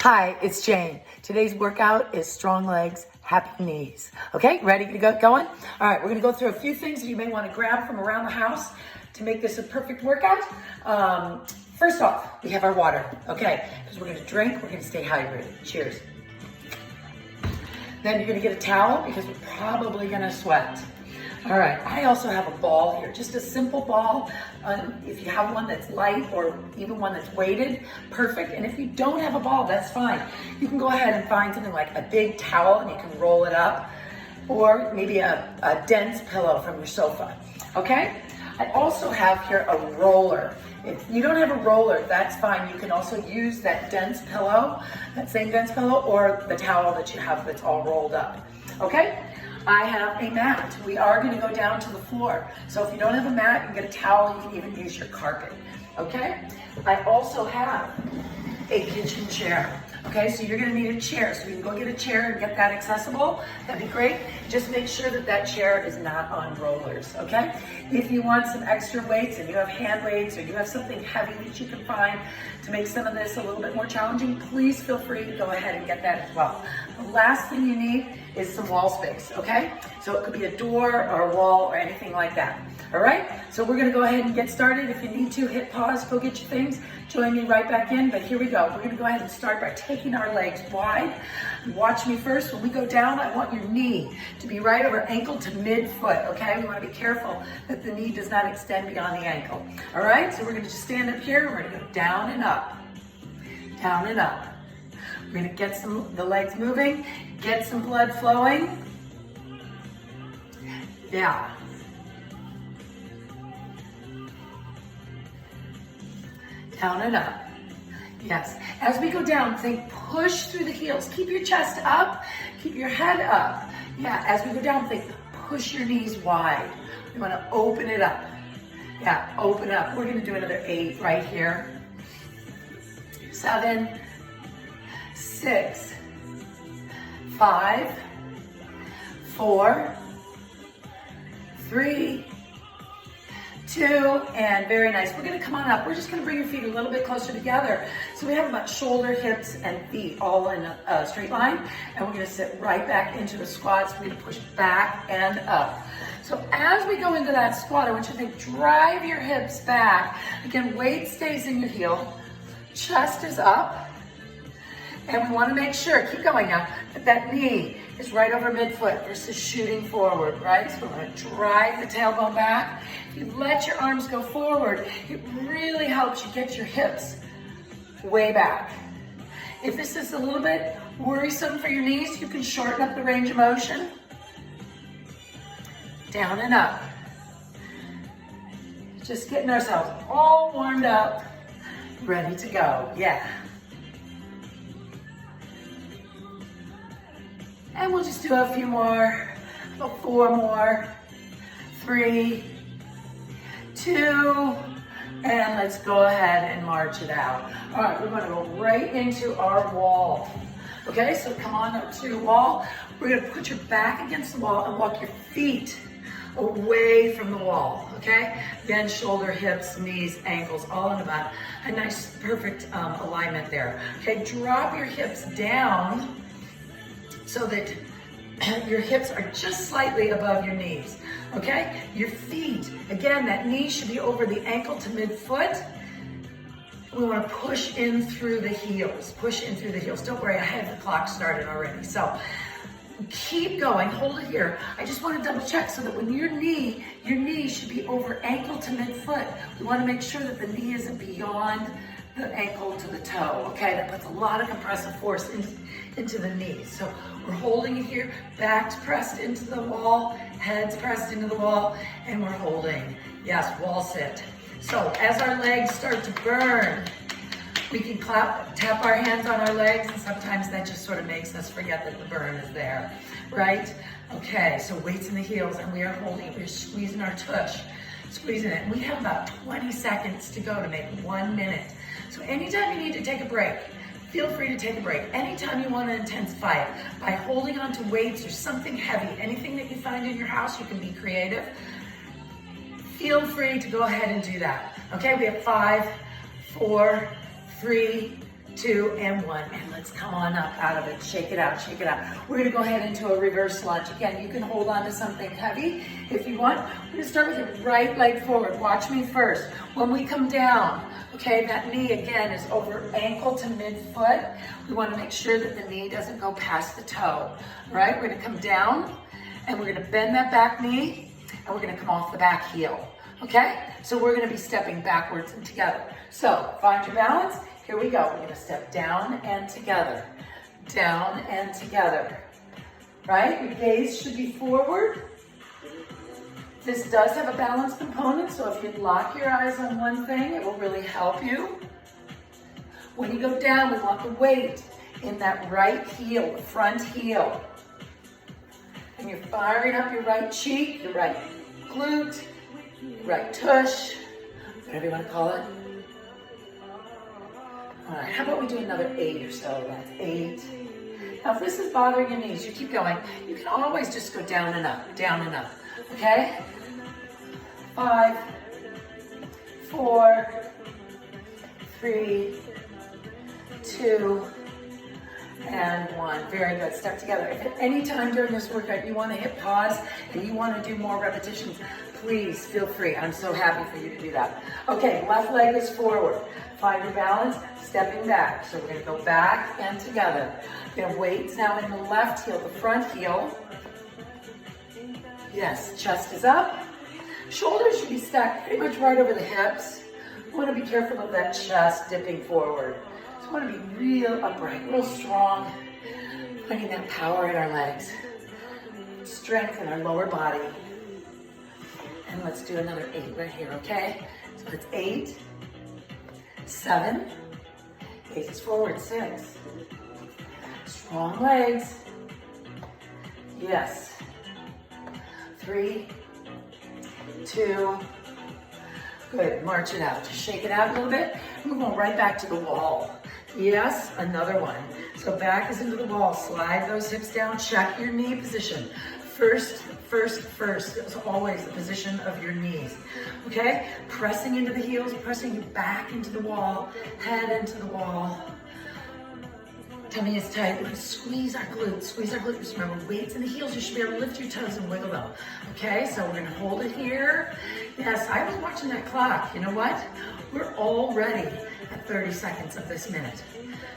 Hi, it's Jane. Today's workout is strong legs, happy knees. Okay, ready to get going? All right, we're gonna go through a few things that you may wanna grab from around the house to make this a perfect workout. First off, we have our water, okay? Because we're gonna drink, we're gonna stay hydrated. Cheers. Then you're gonna get a towel because we're probably gonna sweat. All right, I also have a ball here, just a simple ball. If you have one that's light or even one that's weighted, perfect. And if you don't have a ball, that's fine. You can go ahead and find something like a big towel and you can roll it up, or maybe a dense pillow from your sofa, okay? I also have here a roller. If you don't have a roller, that's fine. You can also use that dense pillow, that same dense pillow, or the towel that you have that's all rolled up, okay? I have a mat. We are going to go down to the floor. So if you don't have a mat, you can get a towel. You can even use your carpet. Okay? I also have a kitchen chair. Okay, so you're going to need a chair. So you can go get a chair and get that accessible. That'd be great. Just make sure that that chair is not on rollers. Okay? If you want some extra weights and you have hand weights or you have something heavy that you can find to make some of this a little bit more challenging, please feel free to go ahead and get that as well. The last thing you need is some wall space, okay? So it could be a door or a wall or anything like that. All right? So we're gonna go ahead and get started. If you need to, hit pause, go get your things, join me right back in, but here we go. We're gonna go ahead and start by taking our legs wide. Watch me first. When we go down, I want your knee to be right over ankle to mid-foot, okay? We wanna be careful that the knee does not extend beyond the ankle. All right? So we're gonna just stand up here and we're gonna go down and up, down and up. We're gonna get the legs moving, get some blood flowing. Yeah. Down and up. Yes. As we go down, think push through the heels. Keep your chest up, keep your head up. Yeah, as we go down, think push your knees wide. We wanna open it up. Yeah, open up. We're gonna do another 8 right here. 7, 6, 5, 4, 3, 2, and very nice. We're gonna come on up. We're just gonna bring your feet a little bit closer together. So we have about shoulder, hips, and feet all in a straight line. And we're gonna sit right back into a squat. So we're gonna push back and up. So as we go into that squat, I want you to think, drive your hips back. Again, weight stays in your heel. Chest is up. And we want to make sure, keep going now, that knee is right over midfoot versus shooting forward, right? So we're going to drive the tailbone back. If you let your arms go forward, it really helps you get your hips way back. If this is a little bit worrisome for your knees, you can shorten up the range of motion. Down and up. Just getting ourselves all warmed up, ready to go. Yeah. And we'll just do a few more, about 4 more, 3, 2, and let's go ahead and march it out. All right, we're gonna go right into our wall. Okay, so come on up to your wall. We're gonna put your back against the wall and walk your feet away from the wall, okay? Then shoulder, hips, knees, ankles, all in about a nice, perfect alignment there. Okay, drop your hips down so that your hips are just slightly above your knees, okay? Your feet, again, that knee should be over the ankle to midfoot. We wanna push in through the heels, push in through the heels. Don't worry, I have the clock started already. So keep going, hold it here. I just wanna double check so that when your knee should be over ankle to midfoot. We wanna make sure that the knee isn't beyond the ankle to the toe, okay? That puts a lot of compressive force into the knees. So we're holding it here, backs pressed into the wall, heads pressed into the wall, and we're holding. Yes, wall sit. So as our legs start to burn, we can tap our hands on our legs, and sometimes that just sort of makes us forget that the burn is there, right? Okay, so weights in the heels, and we are holding, we're squeezing our tush, squeezing it. We have about 20 seconds to go to make 1 minute. So anytime you need to take a break, feel free to take a break. Anytime you want to intensify it, by holding on to weights or something heavy, anything that you find in your house, you can be creative. Feel free to go ahead and do that. Okay, we have 5, 4, 3, 2, and 1. And let's come on up out of it. Shake it out, shake it out. We're gonna go ahead into a reverse lunge. Again, you can hold on to something heavy if you want. We're gonna start with your right leg forward. Watch me first. When we come down, okay, that knee again is over ankle to midfoot. We wanna make sure that the knee doesn't go past the toe. All right, we're gonna come down and we're gonna bend that back knee and we're gonna come off the back heel. Okay, so we're gonna be stepping backwards and together. So find your balance. Here we go. We're gonna step down and together, down and together, right? Your gaze should be forward. This does have a balance component, so if you lock your eyes on one thing, it will really help you. When you go down, we want the weight in that right heel, the front heel. And you're firing up your right cheek, your right glute, your right tush, whatever you want to call it. All right, how about we do another 8 or so? That's 8. Now, if this is bothering your knees, you keep going. You can always just go down and up, okay? 5, 4, 3, 2, and 1. Very good. Step together. If at any time during this workout you want to hit pause and you want to do more repetitions, please feel free. I'm so happy for you to do that. Okay, left leg is forward. Find your balance, stepping back. So we're going to go back and together. We're going to weights now in the left heel, the front heel. Yes, chest is up. Shoulders should be stacked pretty much right over the hips. You want to be careful of that chest dipping forward. So we want to be real upright, real strong. Finding that power in our legs. Strength in our lower body. And let's do another 8 right here, okay? So it's 8, 7, gaze forward, 6. Strong legs. Yes. 3, 2, good. March it out. Just shake it out a little bit. We're going right back to the wall. Yes, another one. So back is into the wall. Slide those hips down. Check your knee position. First is always the position of your knees, okay? Pressing into the heels, pressing you back into the wall, head into the wall. Tummy is tight. We're gonna squeeze our glutes, squeeze our glutes. Just remember, weights in the heels. You should be able to lift your toes and wiggle them, okay? So we're gonna hold it here. Yes, I was watching that clock. You know what? We're already at 30 seconds of this minute.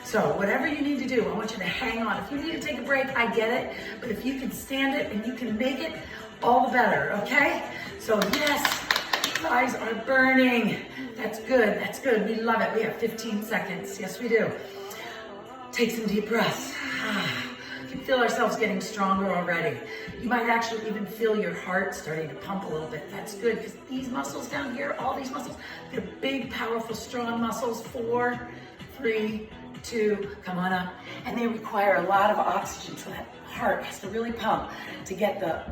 So whatever you need to do, I want you to hang on. If you need to take a break, I get it. But if you can stand it and you can make it, all the better, okay? So yes, thighs are burning. That's good, that's good. We love it. We have 15 seconds. Yes, we do. Take some deep breaths. You can feel ourselves getting stronger already. You might actually even feel your heart starting to pump a little bit. That's good, because these muscles down here, all these muscles, they're big, powerful, strong muscles. 4, 3, 2, come on up. And they require a lot of oxygen, so that heart has to really pump to get the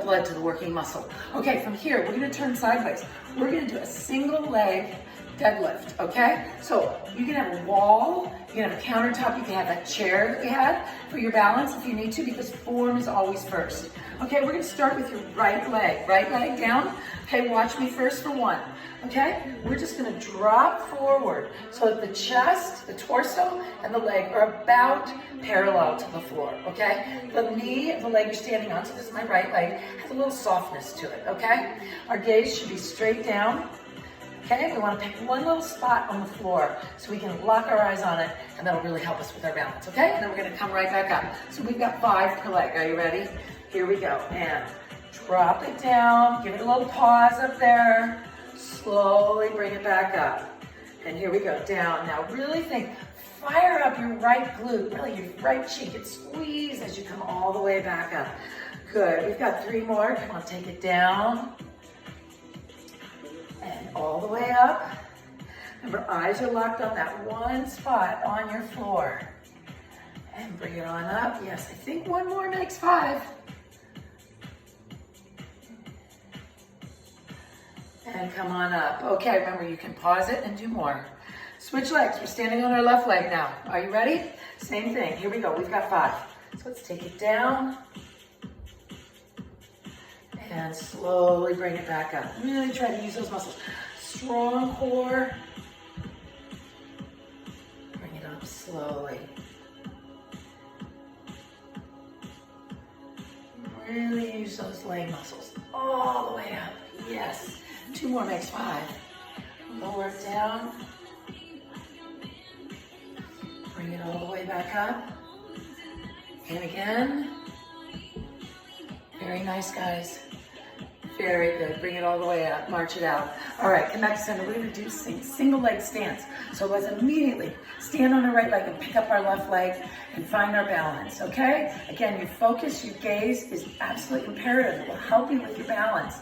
blood to the working muscle. Okay, from here, we're gonna turn sideways. We're gonna do a single leg deadlift, okay? So you can have a wall, you can have a countertop, you can have that chair that we had for your balance if you need to, because form is always first. Okay, we're gonna start with your right leg down. Okay, watch me first for 1. Okay, we're just gonna drop forward so that the chest, the torso, and the leg are about parallel to the floor, okay? The knee of the leg you're standing on, so this is my right leg, has a little softness to it, okay? Our gaze should be straight down. Okay, we want to pick one little spot on the floor so we can lock our eyes on it, and that'll really help us with our balance, okay? And then we're going to come right back up. So we've got 5 per leg. Are you ready? Here we go. And drop it down. Give it a little pause up there. Slowly bring it back up. And here we go. Down. Now really think. Fire up your right glute, really your right cheek. And squeeze as you come all the way back up. Good. We've got 3 more. Come on, take it down. And all the way up. Remember, eyes are locked on that one spot on your floor. And bring it on up. Yes, I think 1 more makes 5. And come on up. Okay, remember, you can pause it and do more. Switch legs. We're standing on our left leg now. Are you ready? Same thing. Here we go. We've got 5. So let's take it down. And slowly bring it back up. Really try to use those muscles. Strong core. up slowly. Really use those leg muscles all the way up. Yes. 2 more makes 5. Lower it down. Bring it all the way back up. And again. Very nice, guys. Very good. Bring it all the way up. March it out. All right, come back to center. We're going to do single leg stance. So let's immediately stand on our right leg and pick up our left leg and find our balance, okay? Again, your focus, your gaze is absolutely imperative. It will help you with your balance.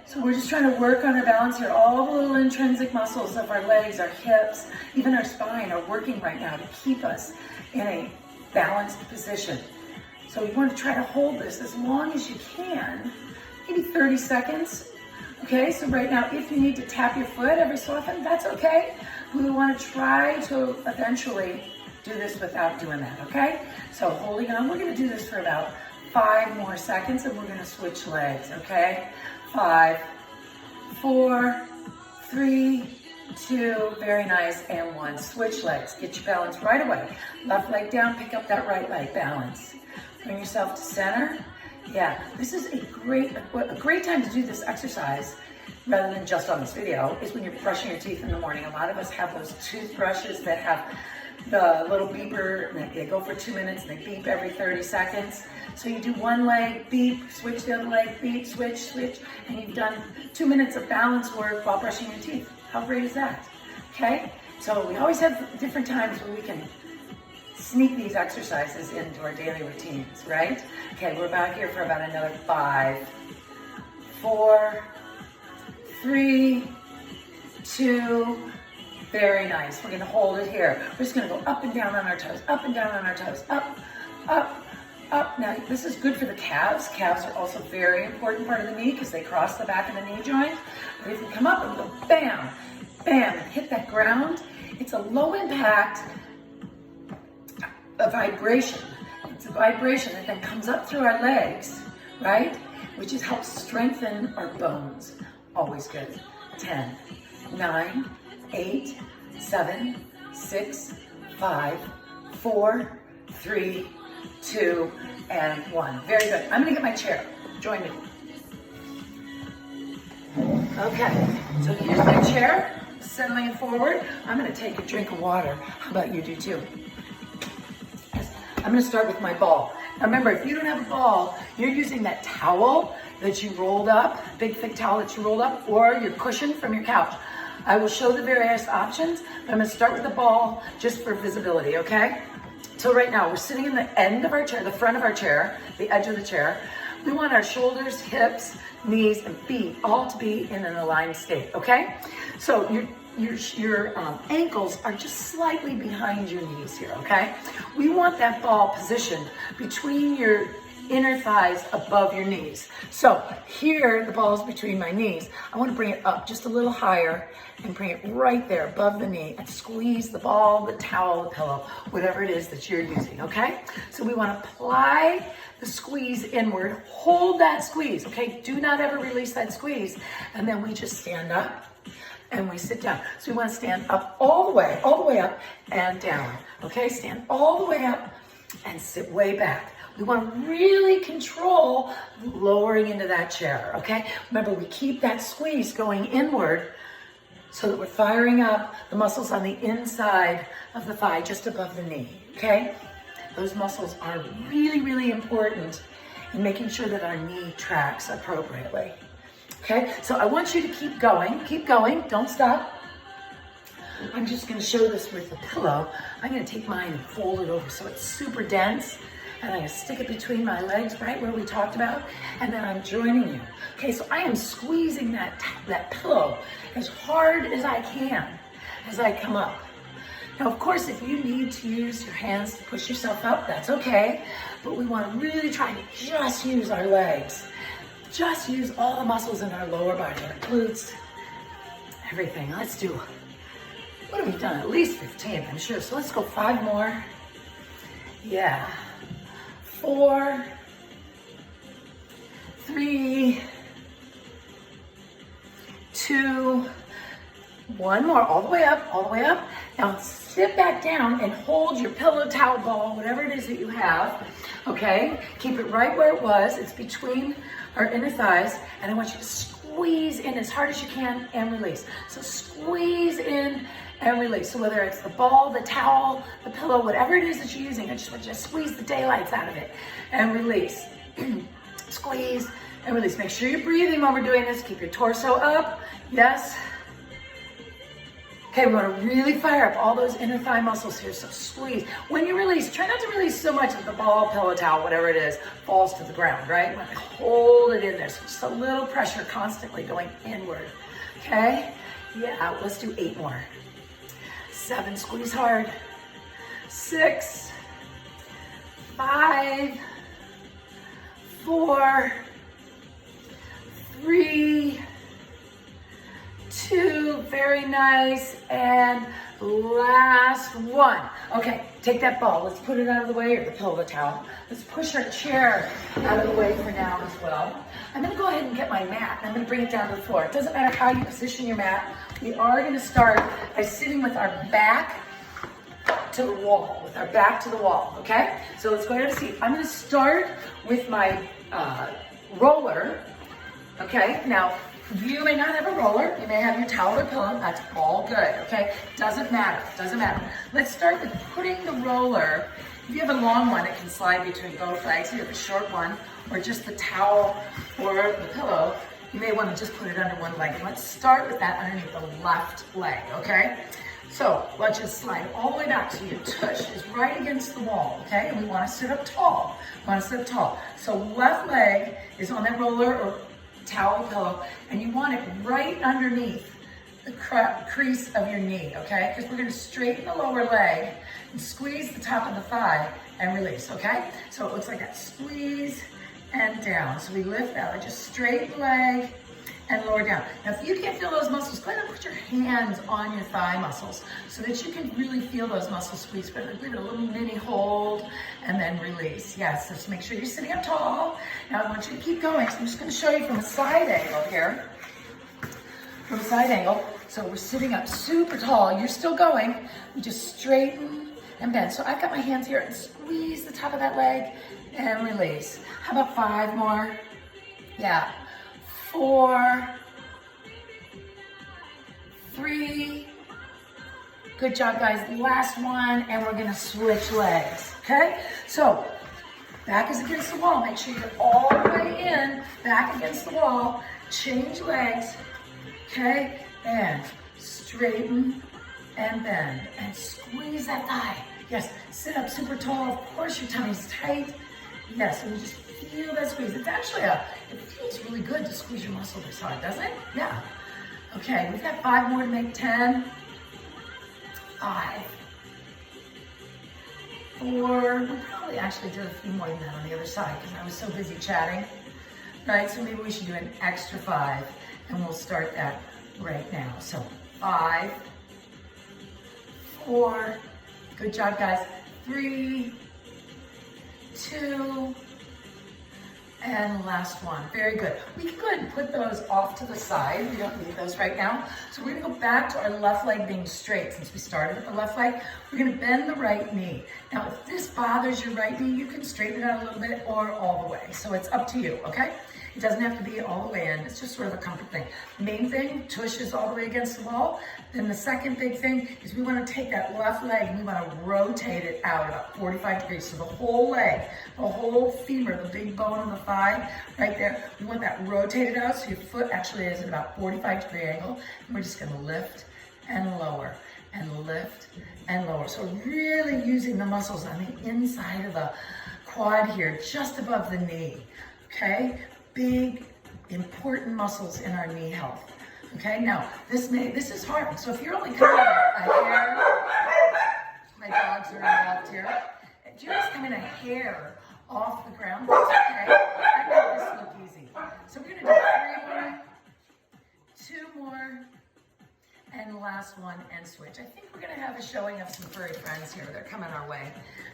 So we're just trying to work on our balance here. All the little intrinsic muscles of our legs, our hips, even our spine are working right now to keep us in a balanced position. So you want to try to hold this as long as you can, maybe 30 seconds. Okay, so right now, if you need to tap your foot every so often, that's okay. We want to try to eventually do this without doing that, okay? So holding on, we're going to do this for about 5 more seconds and we're going to switch legs, okay? 5, 4, 3, 2, very nice, and 1. Switch legs, get your balance right away. Left leg down, pick up that right leg, balance. Bring yourself to center. Yeah, this is a great time to do this exercise rather than just on this video is when you're brushing your teeth in the morning. A lot of us have those toothbrushes that have the little beeper, and they go for 2 minutes and they beep every 30 seconds. So you do one leg, beep, switch the other leg, beep, switch, and you've done 2 minutes of balance work while brushing your teeth. How great is that? Okay, so we always have different times where we can sneak these exercises into our daily routines, right? Okay, we're back here for about another 5, 4, 3, 2, very nice. We're gonna hold it here. We're just gonna go up and down on our toes, up and down on our toes, up, up, up. Now, this is good for the calves. Calves are also a very important part of the knee because they cross the back of the knee joint. But if you come up and go bam, bam, and hit that ground, it's a low impact vibration. It's a vibration that then comes up through our legs, right? Which is helps strengthen our bones. Always good. 10, 9, 8, 7, 6, 5, 4, 3, 2, and 1. Very good. I'm gonna get my chair. Join me. Okay, so here's my chair, settling it forward. I'm gonna take a drink of water. How about you do too? I'm gonna start with my ball. Now remember, if you don't have a ball, you're using that towel that you rolled up, big thick towel that you rolled up, or your cushion from your couch. I will show the various options, but I'm gonna start with the ball just for visibility, okay? So right now, we're sitting in the end of our chair, the front of our chair, the edge of the chair. We want our shoulders, hips, knees, and feet all to be in an aligned state, okay? So your ankles are just slightly behind your knees here, okay? We want that ball positioned between your inner thighs above your knees. So here, the ball is between my knees. I want to bring it up just a little higher and bring it right there above the knee and squeeze the ball, the towel, the pillow, whatever it is that you're using, okay? So we want to apply the squeeze inward, hold that squeeze, okay? Do not ever release that squeeze. And then we just stand up and we sit down. So we want to stand up all the way up and down, okay? Stand all the way up and sit way back. We want to really control lowering into that chair, okay? Remember, we keep that squeeze going inward so that we're firing up the muscles on the inside of the thigh, just above the knee, okay? Those muscles are really, really important in making sure that our knee tracks appropriately, okay? So I want you to keep going, don't stop. I'm just gonna show this with the pillow. I'm gonna take mine and fold it over so it's super dense. And I'm gonna stick it between my legs, right where we talked about, and then I'm joining you. Okay, so I am squeezing that pillow as hard as I can as I come up. Now, of course, if you need to use your hands to push yourself up, that's okay. But we wanna really try to just use our legs. Just use all the muscles in our lower body, our glutes, everything. Let's do, what have we done? At least 15, I'm sure. So let's go 5 more. Yeah. 4, 3, 2, 1 more, all the way up, Now sit back down and hold your pillow, towel, ball, whatever it is that you have, okay? Keep it right where it was. It's between our inner thighs, and I want you to squeeze in as hard as you can and release. So squeeze in and release. So whether it's the ball, the towel, the pillow, whatever it is that you're using, I just want you to squeeze the daylights out of it and release. Squeeze and release. Make sure you're breathing while we're doing this. Keep your torso up. Yes. Okay, we want to really fire up all those inner thigh muscles here, so squeeze. When you release, try not to release so much that the ball, pillow, towel, whatever it is, falls to the ground, right? You want to hold it in there, so just a little pressure constantly going inward, okay? Yeah, let's do 8 more. 7, squeeze hard. 6, 5, 4, 3, 2, very nice, and last one. Okay, take that ball, let's put it out of the way, or the pillow, the towel. Let's push our chair out of the way for now as well. I'm gonna go ahead and get my mat, and I'm gonna bring it down to the floor. It doesn't matter how you position your mat. We are gonna start by sitting with our back to the wall, okay? So let's go ahead and see. I'm gonna start with my roller, okay? Now, you may not have a roller, you may have your towel or pillow, that's all good, okay? Doesn't matter. Let's start with putting the roller, if you have a long one, it can slide between both legs. If you have a short one, or just the towel or the pillow, you may want to just put it under one leg. And let's start with that underneath the left leg, okay? So let's just slide all the way back so your tush is right against the wall, okay? And we want to sit up tall, So left leg is on that roller or towel pillow, and you want it right underneath the crease of your knee, okay? Because we're gonna straighten the lower leg and squeeze the top of the thigh and release, okay? So it looks like that, squeeze and down. So we lift out, just straight leg and lower down. Now, if you can't feel those muscles, go ahead and put your hands on your thigh muscles so that you can really feel those muscles squeeze. Give it a little mini hold and then release. Yes, just make sure you're sitting up tall. Now, I want you to keep going. So I'm just gonna show you from a side angle here. So we're sitting up super tall. You're still going. We just straighten and bend. So I've got my hands here and squeeze the top of that leg and release. How about 5 more? Yeah. 4, 3, good job guys, last one, and we're gonna switch legs, okay? So, back is against the wall, make sure you're all the way in, back against the wall, change legs, okay? And straighten and bend, and squeeze that thigh. Yes, sit up super tall, of course your tummy's tight. Yes, and you just feel that squeeze. It's actually it feels really good to squeeze your muscle this hard, doesn't it? Yeah. Okay, we've got 5 more to make 10. 5, 4, we probably actually did a few more than that on the other side because I was so busy chatting. Right, so maybe we should do an extra 5 and we'll start that right now. So 5, 4, good job guys, 3, 2, and last one. Very good. We can go ahead and put those off to the side. We don't need those right now. So we're gonna go back to our left leg being straight. Since we started with the left leg, we're gonna bend the right knee. Now, if this bothers your right knee, you can straighten it out a little bit or all the way. So it's up to you, okay? It doesn't have to be all the way in. It's just sort of a comfort thing. Main thing, tush is all the way against the wall. Then the second big thing is we want to take that left leg and we want to rotate it out about 45 degrees. So the whole leg, the whole femur, the big bone in the thigh right there, we want that rotated out so your foot actually is at about 45-degree angle. And we're just going to lift and lower and lift and lower. So really using the muscles on the inside of the quad here, just above the knee, okay? Big, important muscles in our knee health. Okay, now this is hard. So if you're only coming a hair, my dogs are involved here. If you're just coming a hair off the ground, that's okay. I make this look easy. So we're gonna do 3 more, 2 more, and the last one and switch. I think we're gonna have a showing of some furry friends here. They're coming our way.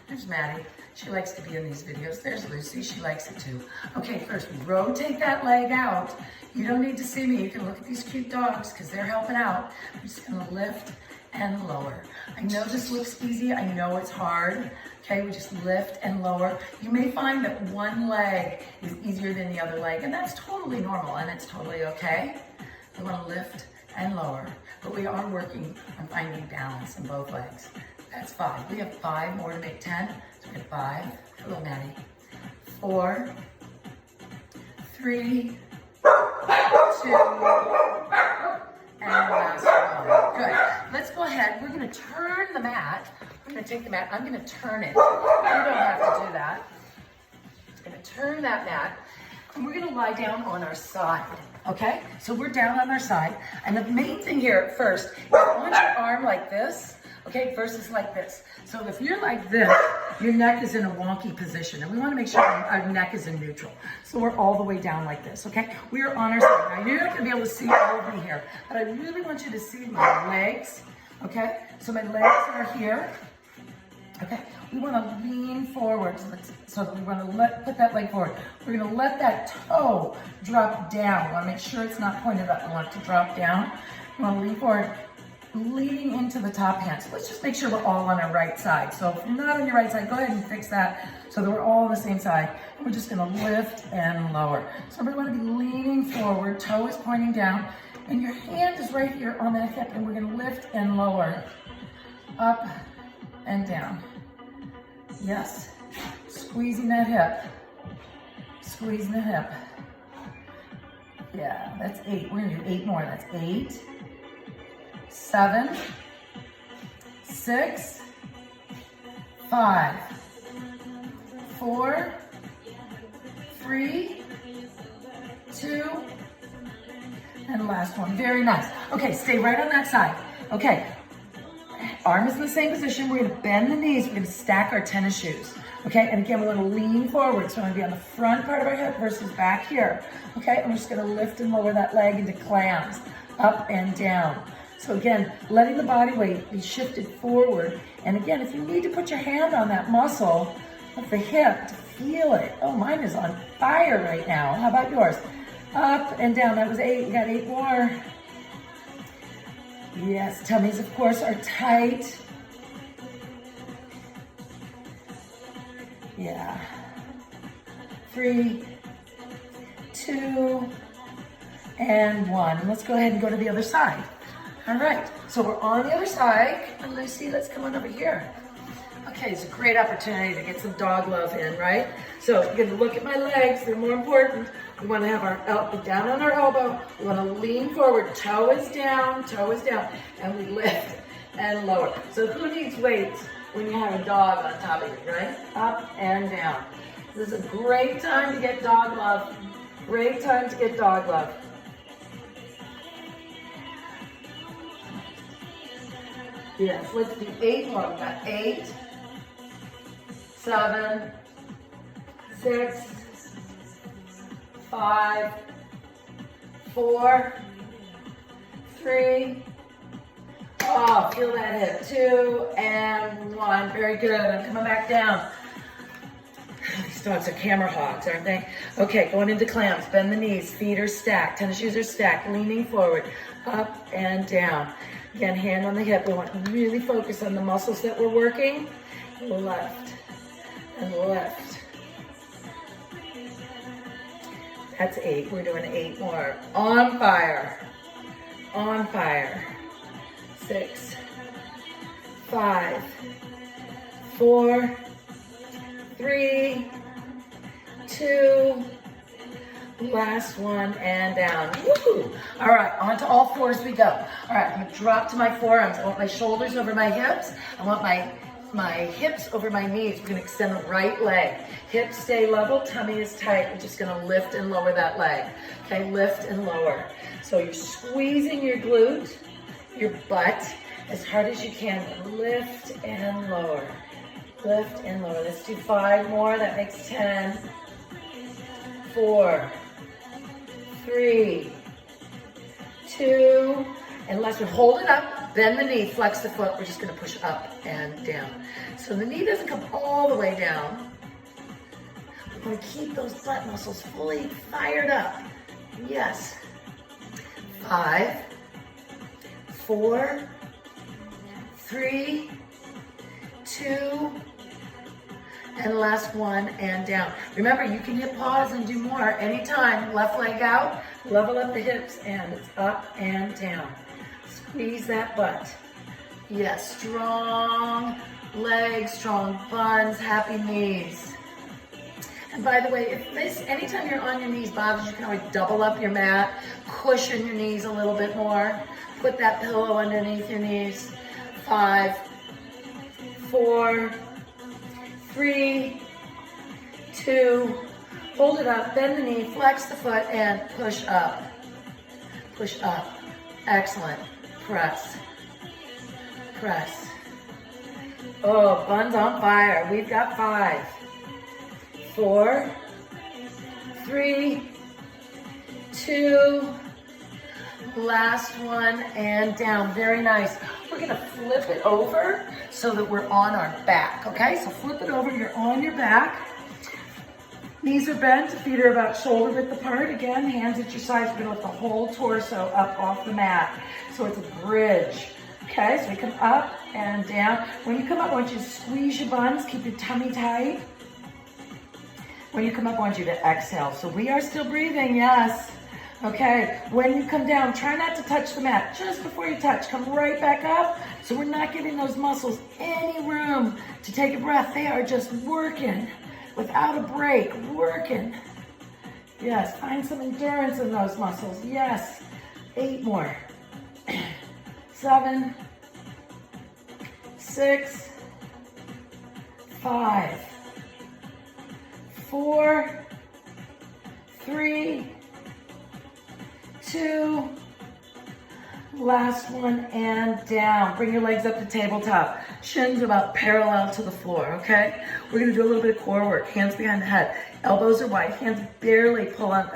There's Maddie. She likes to be in these videos. There's Lucy. She likes it too. Okay, first rotate that leg out. You don't need to see me. You can look at these cute dogs because they're helping out. I'm just gonna lift and lower. I know this looks easy. I know it's hard. Okay, we just lift and lower. You may find that one leg is easier than the other leg, and that's totally normal, and it's totally okay. We want to lift and lower, but we are working on finding balance in both legs. That's 5. We have 5 more to make 10. So we have 5. Hello, Maddie. 4, 3, 2, and last one. Good. Let's go ahead. We're going to turn the mat. We're going to take the mat. I'm going to turn it. You don't have to do that. I'm going to turn that mat, and we're going to lie down on our side. Okay? So we're down on our side. And the main thing here at first is on your arm like this, okay, versus like this. So if you're like this, your neck is in a wonky position, and we want to make sure our neck is in neutral. So we're all the way down like this, okay? We are on our side. Now, you're not going to be able to see all of me here, but I really want you to see my legs, okay? So my legs are here, okay? We want to lean forward, so we want to put that leg forward. We're going to let that toe drop down. We want to make sure it's not pointed up. We want it to drop down. We want to lean forward, leaning into the top hand. So let's just make sure we're all on our right side. So if you're not on your right side, go ahead and fix that so that we're all on the same side. And we're just going to lift and lower. So we want to be leaning forward, toe is pointing down, and your hand is right here on that hip, and we're going to lift and lower, up and down. Yes, squeezing that hip, squeezing the hip. Yeah, that's 8. We're going to do 8 more. That's 8, 7, 6, 5, 4, 3, 2, and last one. Very nice. Okay, stay right on that side. Okay, arm is in the same position. We're going to bend the knees. We're going to stack our tennis shoes. Okay, and again, we're going to lean forward. So we're going to be on the front part of our hip versus back here. Okay, and we're just going to lift and lower that leg into clams, up and down. So again, letting the body weight be shifted forward. And again, if you need to put your hand on that muscle of the hip to feel it. Oh, mine is on fire right now. How about yours? Up and down. That was 8. We got 8 more. Yes, tummies, of course, are tight. Yeah. 3, 2, and 1. Let's go ahead and go to the other side. All right, so we're on the other side. And Lucy, let's come on over here. Okay, it's a great opportunity to get some dog love in, right? So you're gonna look at my legs, they're more important. We wanna have our elbow down on our elbow. We wanna lean forward, toe is down, and we lift and lower. So who needs weights when you have a dog on top of you, right? Up and down. This is a great time to get dog love. Great time to get dog love. Yes, let's do 8 more. We got 8, 7, 6, 5, 4, 3. Oh, feel that hip. 2 and 1. Very good. I'm coming back down. These dogs are camera hogs, aren't they? Okay, going into clams. Bend the knees. Feet are stacked. Tennis shoes are stacked. Leaning forward. Up and down. Again, hand on the hip. We want to really focus on the muscles that we're working. Left and left. That's 8. We're doing 8 more. On fire. On fire. 6, 5, 4, 3, 2, last one, and down. Woo! All right, on to all fours we go. All right, I'm gonna drop to my forearms. I want my shoulders over my hips. I want my hips over my knees. We're gonna extend the right leg. Hips stay level, tummy is tight. We're just gonna lift and lower that leg. Okay, lift and lower. So you're squeezing your glute, your butt, as hard as you can. Lift and lower. Lift and lower. Let's do 5 more. That makes 10. 4, 3, 2, and last one. Hold it up. Bend the knee. Flex the foot. We're just going to push up and down. So the knee doesn't come all the way down. We're going to keep those butt muscles fully fired up. Yes. 5, 4, 3, 2, and last one, and down. Remember, you can hit pause and do more anytime. Left leg out, level up the hips, and it's up and down. Squeeze that butt. Yes, strong legs, strong buns, happy knees. And by the way, if this, anytime you're on your knees bothers, you can always double up your mat, cushion your knees a little bit more, put that pillow underneath your knees. 5, 4, 3, 2, hold it up, bend the knee, flex the foot, and push up. Push up. Excellent. Press. Press. Oh, buns on fire. We've got 5, 4, 3, 2, last one, and down. Very nice. We're gonna flip it over so that we're on our back, okay? So flip it over, you're on your back. Knees are bent, feet are about shoulder width apart. Again, hands at your sides. We're gonna lift the whole torso up off the mat. So it's a bridge. Okay, so we come up and down. When you come up, I want you to squeeze your buns, keep your tummy tight. When you come up, I want you to exhale. So we are still breathing, yes. Okay, when you come down, try not to touch the mat. Just before you touch, come right back up. So we're not giving those muscles any room to take a breath. They are just working without a break, working. Yes, find some endurance in those muscles. Yes, 8 more. 7, 6, 5, 4, 3, 2, last one, and down. Bring your legs up to tabletop. Shins about parallel to the floor, okay? We're gonna do a little bit of core work. Hands behind the head. Elbows are wide. Hands barely pull on,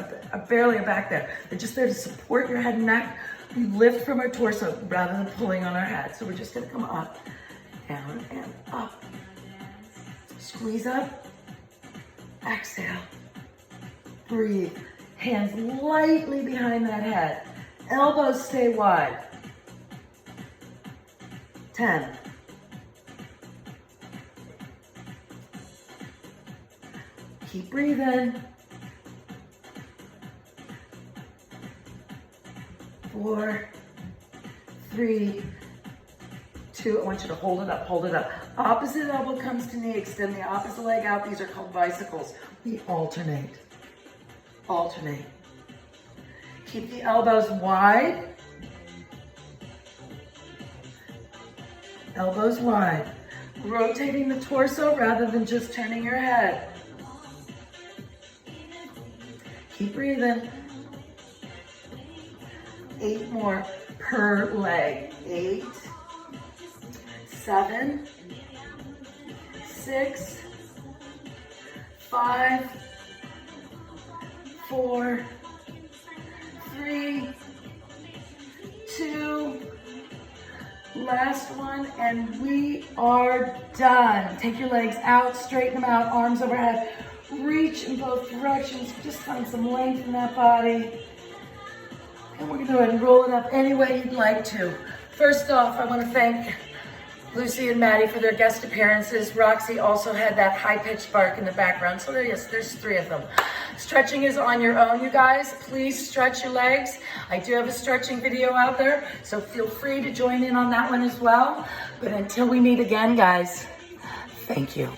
barely are back there. They're just there to support your head and neck. We lift from our torso rather than pulling on our head. So we're just gonna come up, down, and up. Squeeze up, exhale, breathe. Hands lightly behind that head. Elbows stay wide. 10. Keep breathing. 4, 3, 2. I want you to hold it up, hold it up. Opposite elbow comes to knee, extend the opposite leg out. These are called bicycles. We alternate. Alternate. Keep the elbows wide. Elbows wide. Rotating the torso rather than just turning your head. Keep breathing. 8 more per leg. 8, 7, 6, 5, 4, 3, 2, last one, and we are done. Take your legs out, straighten them out, arms overhead, reach in both directions, just find some length in that body. And we're gonna go ahead and roll it up any way you'd like to. First off, I wanna thank Lucy and Maddie for their guest appearances. Roxy also had that high-pitched bark in the background, so there's 3 of them. Stretching is on your own, you guys. Please stretch your legs. I do have a stretching video out there, so feel free to join in on that one as well. But until we meet again, guys, thank you.